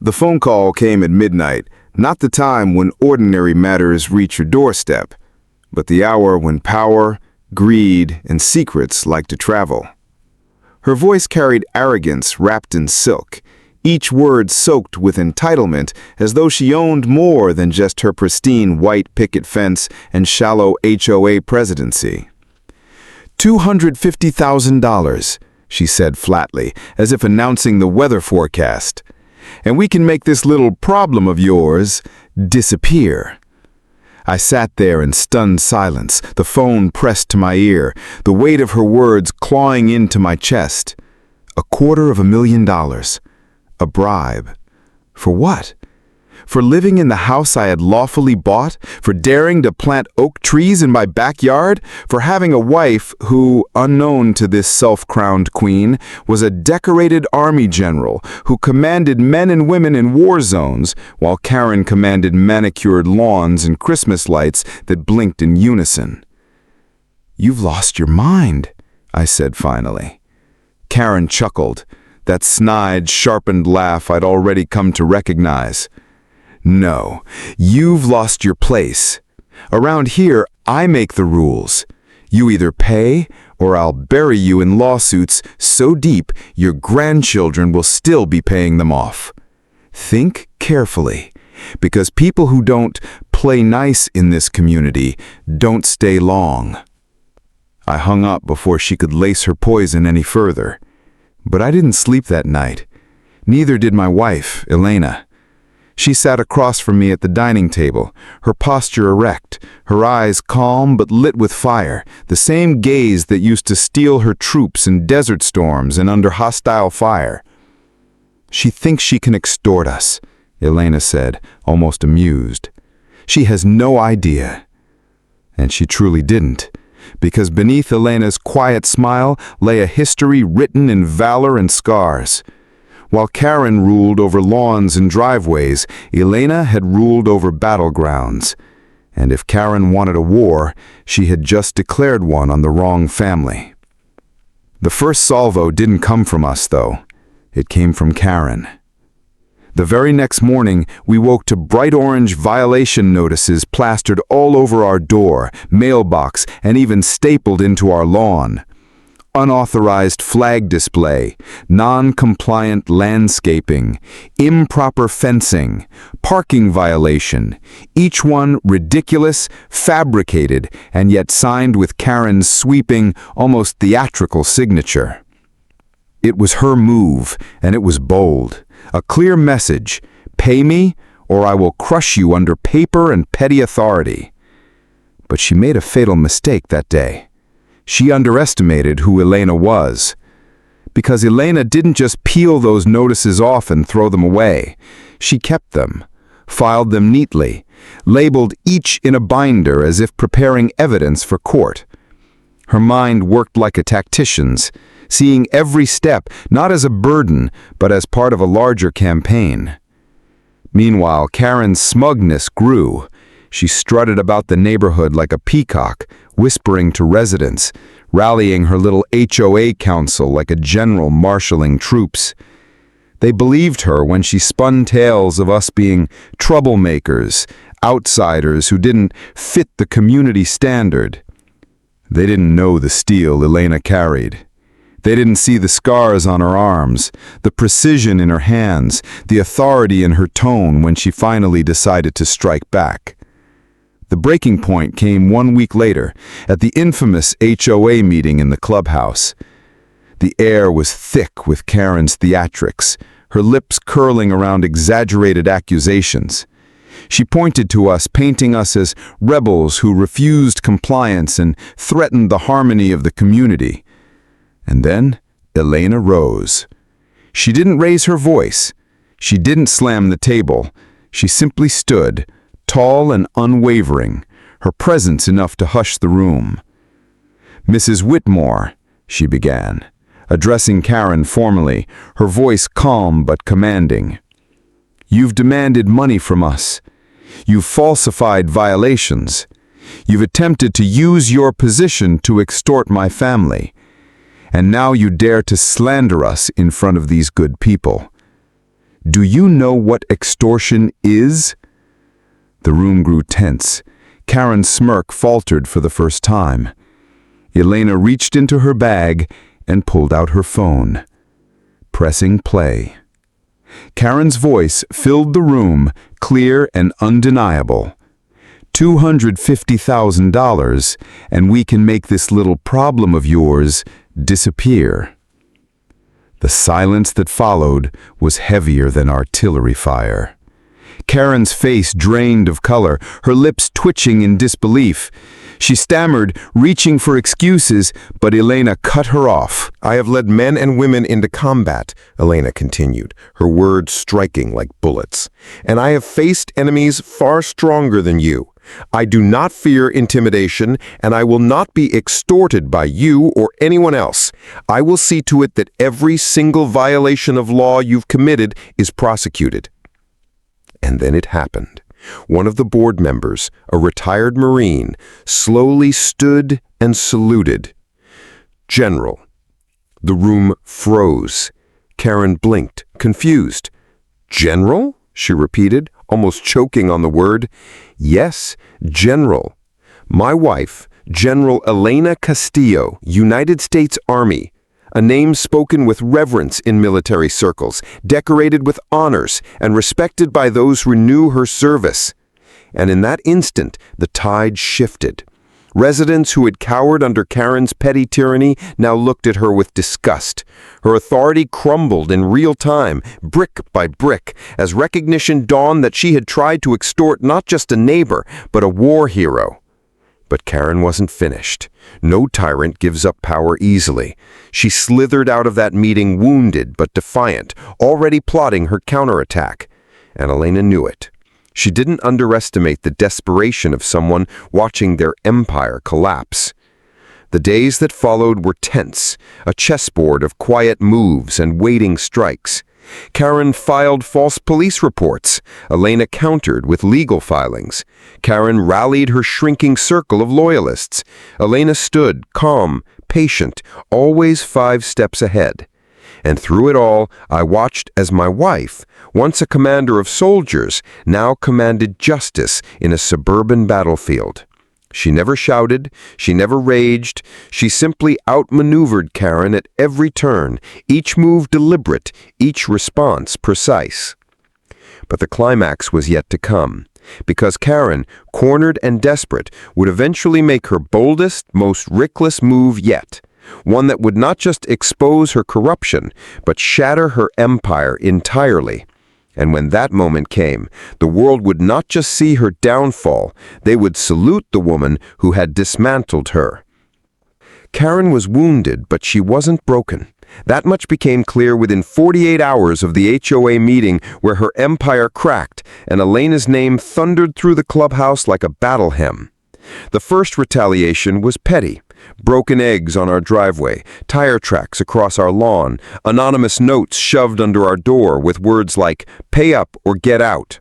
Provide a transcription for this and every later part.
The phone call came at midnight, not the time when ordinary matters reach your doorstep, but the hour when power, greed, and secrets like to travel. Her voice carried arrogance wrapped in silk, each word soaked with entitlement as though she owned more than just her pristine white picket fence and shallow HOA presidency. $250,000, she said flatly, as if announcing the weather forecast. And we can make this little problem of yours disappear. I sat there in stunned silence, the phone pressed to my ear, the weight of her words clawing into my chest. $250,000. A bribe. For what? For living in the house I had lawfully bought? For daring to plant oak trees in my backyard? For having a wife who, unknown to this self-crowned queen, was a decorated army general who commanded men and women in war zones, while Karen commanded manicured lawns and Christmas lights that blinked in unison? "You've lost your mind," I said finally. Karen chuckled, that snide, sharpened laugh I'd already come to recognize. "No, you've lost your place. Around here, I make the rules. You either pay, or I'll bury you in lawsuits so deep your grandchildren will still be paying them off. Think carefully, because people who don't play nice in this community don't stay long." I hung up before she could lace her poison any further. But I didn't sleep that night. Neither did my wife, Elena. She sat across from me at the dining table, her posture erect, her eyes calm but lit with fire, the same gaze that used to steel her troops in desert storms and under hostile fire. "She thinks she can extort us," Elena said, almost amused. "She has no idea." And she truly didn't, because beneath Elena's quiet smile lay a history written in valor and scars. While Karen ruled over lawns and driveways, Elena had ruled over battlegrounds. And if Karen wanted a war, she had just declared one on the wrong family. The first salvo didn't come from us, though. It came from Karen. The very next morning, we woke to bright orange violation notices plastered all over our door, mailbox, and even stapled into our lawn. Unauthorized flag display, non-compliant landscaping, improper fencing, parking violation, each one ridiculous, fabricated, and yet signed with Karen's sweeping, almost theatrical signature. It was her move, and it was bold. A clear message: pay me, or I will crush you under paper and petty authority. But she made a fatal mistake that day. She underestimated who Elena was. Because Elena didn't just peel those notices off and throw them away. She kept them, filed them neatly, labeled each in a binder as if preparing evidence for court. Her mind worked like a tactician's, seeing every step not as a burden, but as part of a larger campaign. Meanwhile, Karen's smugness grew. She strutted about the neighborhood like a peacock, whispering to residents, rallying her little HOA council like a general marshaling troops. They believed her when she spun tales of us being troublemakers, outsiders who didn't fit the community standard. They didn't know the steel Elena carried. They didn't see the scars on her arms, the precision in her hands, the authority in her tone when she finally decided to strike back. The breaking point came 1 week later, at the infamous HOA meeting in the clubhouse. The air was thick with Karen's theatrics, her lips curling around exaggerated accusations. She pointed to us, painting us as rebels who refused compliance and threatened the harmony of the community. And then Elena rose. She didn't raise her voice. She didn't slam the table. She simply stood, tall and unwavering, her presence enough to hush the room. "Mrs. Whitmore," she began, addressing Karen formally, her voice calm but commanding. "You've demanded money from us. You've falsified violations. You've attempted to use your position to extort my family. And now you dare to slander us in front of these good people. Do you know what extortion is?" The room grew tense. Karen's smirk faltered for the first time. Elena reached into her bag and pulled out her phone. Pressing play. Karen's voice filled the room, clear and undeniable. $250,000, and we can make this little problem of yours disappear. The silence that followed was heavier than artillery fire. Karen's face drained of color, her lips twitching in disbelief. She stammered, reaching for excuses, but Elena cut her off. "I have led men and women into combat," Elena continued, her words striking like bullets. "And I have faced enemies far stronger than you. I do not fear intimidation, and I will not be extorted by you or anyone else. I will see to it that every single violation of law you've committed is prosecuted." And then it happened. One of the board members, a retired Marine, slowly stood and saluted. "General." The room froze. Karen blinked, confused. "General?" she repeated, almost choking on the word. "Yes, General. My wife, General Elena Castillo, United States Army. A name spoken with reverence in military circles, decorated with honors, and respected by those who knew her service." And in that instant, the tide shifted. Residents who had cowered under Karen's petty tyranny now looked at her with disgust. Her authority crumbled in real time, brick by brick, as recognition dawned that she had tried to extort not just a neighbor, but a war hero. But Karen wasn't finished. No tyrant gives up power easily. She slithered out of that meeting wounded but defiant, already plotting her counterattack. And Elena knew it. She didn't underestimate the desperation of someone watching their empire collapse. The days that followed were tense, a chessboard of quiet moves and waiting strikes. Karen filed false police reports. Elena countered with legal filings. Karen rallied her shrinking circle of loyalists. Elena stood, calm, patient, always 5 steps ahead. And through it all, I watched as my wife, once a commander of soldiers, now commanded justice in a suburban battlefield. She never shouted, she never raged, she simply outmaneuvered Karen at every turn, each move deliberate, each response precise. But the climax was yet to come, because Karen, cornered and desperate, would eventually make her boldest, most reckless move yet. One that would not just expose her corruption, but shatter her empire entirely. And when that moment came, the world would not just see her downfall, they would salute the woman who had dismantled her. Karen was wounded, but she wasn't broken. That much became clear within 48 hours of the HOA meeting where her empire cracked and Elena's name thundered through the clubhouse like a battle hymn. The first retaliation was petty. Broken eggs on our driveway, tire tracks across our lawn, anonymous notes shoved under our door with words like, "Pay up or get out."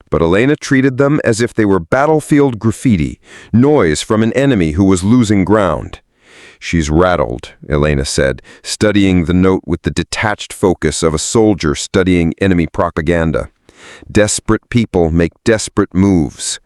But Elena treated them as if they were battlefield graffiti, noise from an enemy who was losing ground. "She's rattled," Elena said, studying the note with the detached focus of a soldier studying enemy propaganda. "Desperate people make desperate moves."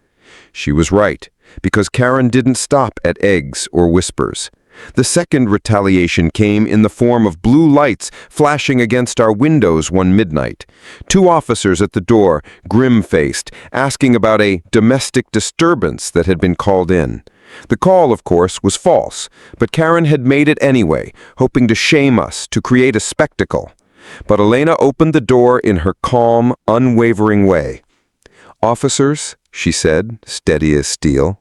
She was right, because Karen didn't stop at eggs or whispers. The second retaliation came in the form of blue lights flashing against our windows one midnight. 2 officers at the door, grim-faced, asking about a domestic disturbance that had been called in. The call, of course, was false, but Karen had made it anyway, hoping to shame us, to create a spectacle. But Elena opened the door in her calm, unwavering way. "Officers," she said, steady as steel,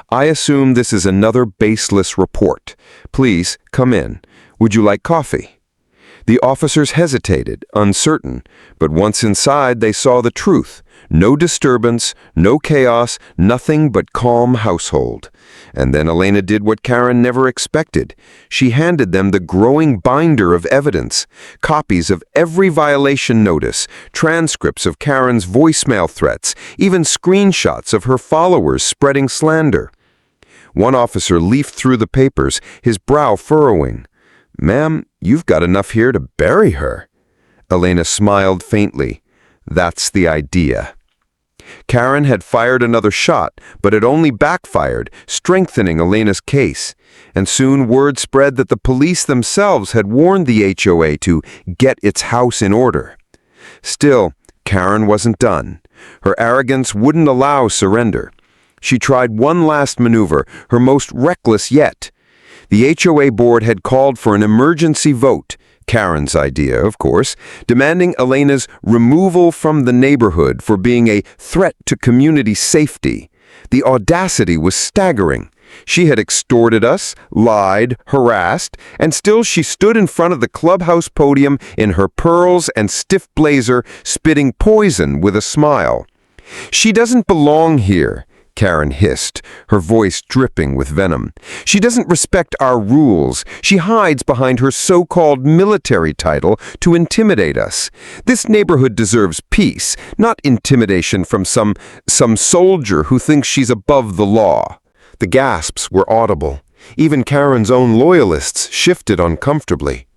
"I assume this is another baseless report. Please, come in. Would you like coffee?" The officers hesitated, uncertain, but once inside they saw the truth. No disturbance, no chaos, nothing but calm household. And then Elena did what Karen never expected. She handed them the growing binder of evidence, copies of every violation notice, transcripts of Karen's voicemail threats, even screenshots of her followers spreading slander. One officer leafed through the papers, his brow furrowing. "Ma'am, you've got enough here to bury her." Elena smiled faintly. That's the idea. Karen had fired another shot, but it only backfired, strengthening Elena's case. And soon word spread that the police themselves had warned the HOA to get its house in order. Still, Karen wasn't done. Her arrogance wouldn't allow surrender. She tried one last maneuver, her most reckless yet. The HOA board had called for an emergency vote, Karen's idea, of course, demanding Elena's removal from the neighborhood for being a threat to community safety. The audacity was staggering. She had extorted us, lied, harassed, and still she stood in front of the clubhouse podium in her pearls and stiff blazer, spitting poison with a smile. "She doesn't belong here," Karen hissed, her voice dripping with venom. "She doesn't respect our rules. She hides behind her so-called military title to intimidate us. This neighborhood deserves peace, not intimidation from some soldier who thinks she's above the law." The gasps were audible. Even Karen's own loyalists shifted uncomfortably.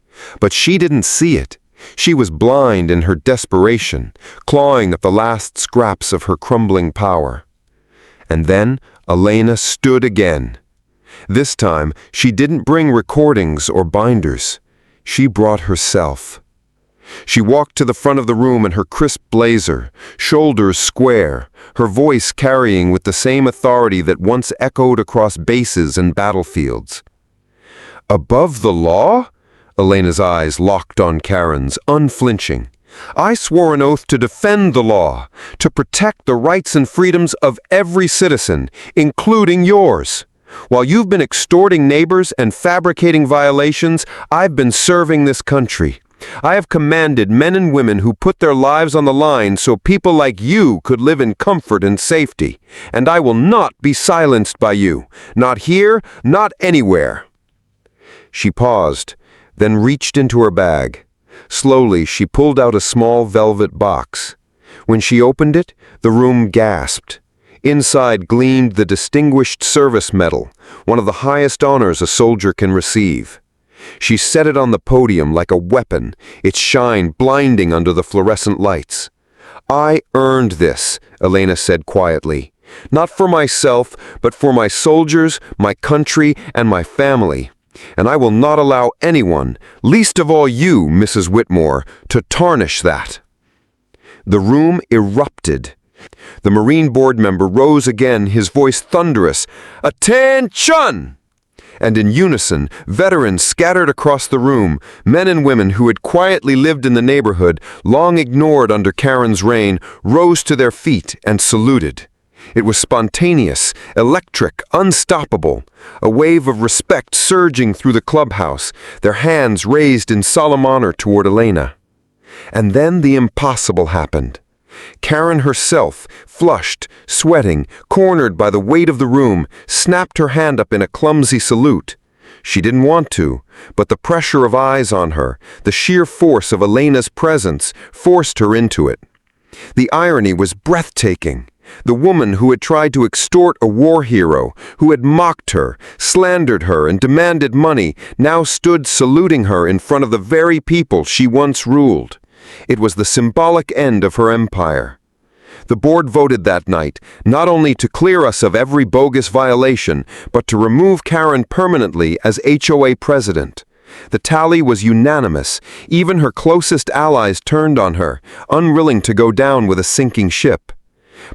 But she didn't see it. She was blind in her desperation, clawing at the last scraps of her crumbling power. And then Elena stood again. This time, she didn't bring recordings or binders. She brought herself. She walked to the front of the room in her crisp blazer, shoulders square, her voice carrying with the same authority that once echoed across bases and battlefields. "Above the law?" Elena's eyes locked on Karen's, unflinching. "I swore an oath to defend the law, to protect the rights and freedoms of every citizen, including yours. While you've been extorting neighbors and fabricating violations, I've been serving this country. I have commanded men and women who put their lives on the line so people like you could live in comfort and safety. And I will not be silenced by you. Not here, not anywhere." She paused, then reached into her bag. Slowly, she pulled out a small velvet box. When she opened it, the room gasped. Inside gleamed the Distinguished Service Medal, one of the highest honors a soldier can receive. She set it on the podium like a weapon, its shine blinding under the fluorescent lights. "I earned this," Elena said quietly. "Not for myself, but for my soldiers, my country, and my family. And I will not allow anyone, least of all you, Mrs. Whitmore, to tarnish that." The room erupted. The Marine board member rose again, his voice thunderous. "Attention!" And in unison, veterans scattered across the room, men and women who had quietly lived in the neighborhood, long ignored under Karen's reign, rose to their feet and saluted. It was spontaneous, electric, unstoppable, a wave of respect surging through the clubhouse, their hands raised in solemn honor toward Elena. And then the impossible happened. Karen herself, flushed, sweating, cornered by the weight of the room, snapped her hand up in a clumsy salute. She didn't want to, but the pressure of eyes on her, the sheer force of Elena's presence, forced her into it. The irony was breathtaking. The woman who had tried to extort a war hero, who had mocked her, slandered her, and demanded money, now stood saluting her in front of the very people she once ruled. It was the symbolic end of her empire. The board voted that night, not only to clear us of every bogus violation, but to remove Karen permanently as HOA president. The tally was unanimous. Even her closest allies turned on her, unwilling to go down with a sinking ship.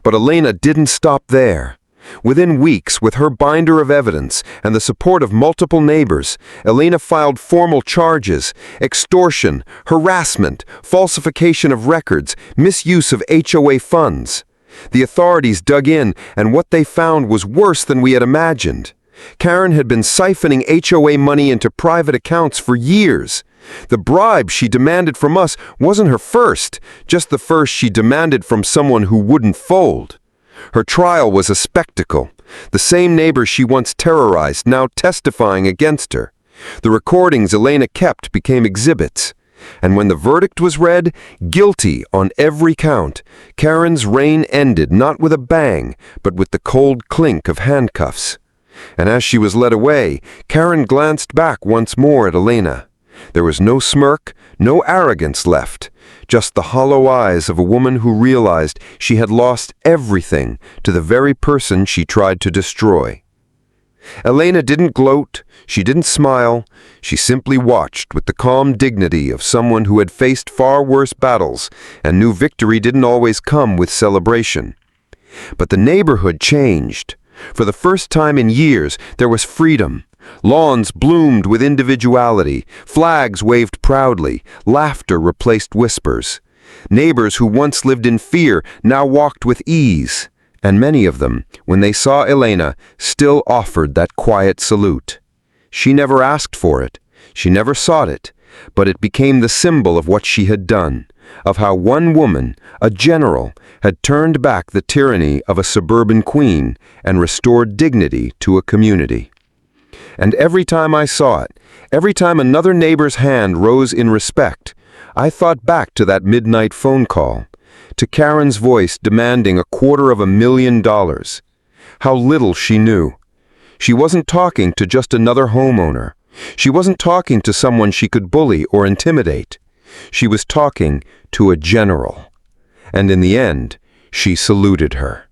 But Elena didn't stop there. Within weeks, with her binder of evidence and the support of multiple neighbors, Elena filed formal charges: extortion, harassment, falsification of records, misuse of HOA funds. The authorities dug in, and what they found was worse than we had imagined. Karen had been siphoning HOA money into private accounts for years. The bribe she demanded from us wasn't her first, just the first she demanded from someone who wouldn't fold. Her trial was a spectacle. The same neighbors she once terrorized now testifying against her. The recordings Elena kept became exhibits. And when the verdict was read, guilty on every count, Karen's reign ended not with a bang, but with the cold clink of handcuffs. And as she was led away, Karen glanced back once more at Elena. There was no smirk, no arrogance left, just the hollow eyes of a woman who realized she had lost everything to the very person she tried to destroy. Elena didn't gloat, she didn't smile, she simply watched with the calm dignity of someone who had faced far worse battles and knew victory didn't always come with celebration. But the neighborhood changed. For the first time in years, there was freedom. Lawns bloomed with individuality, flags waved proudly, laughter replaced whispers. Neighbors who once lived in fear now walked with ease, and many of them, when they saw Elena, still offered that quiet salute. She never asked for it, she never sought it, but it became the symbol of what she had done, of how one woman, a general, had turned back the tyranny of a suburban queen and restored dignity to a community. And every time I saw it, every time another neighbor's hand rose in respect, I thought back to that midnight phone call, to Karen's voice demanding $250,000. How little she knew. She wasn't talking to just another homeowner. She wasn't talking to someone she could bully or intimidate. She was talking to a general. And in the end, she saluted her.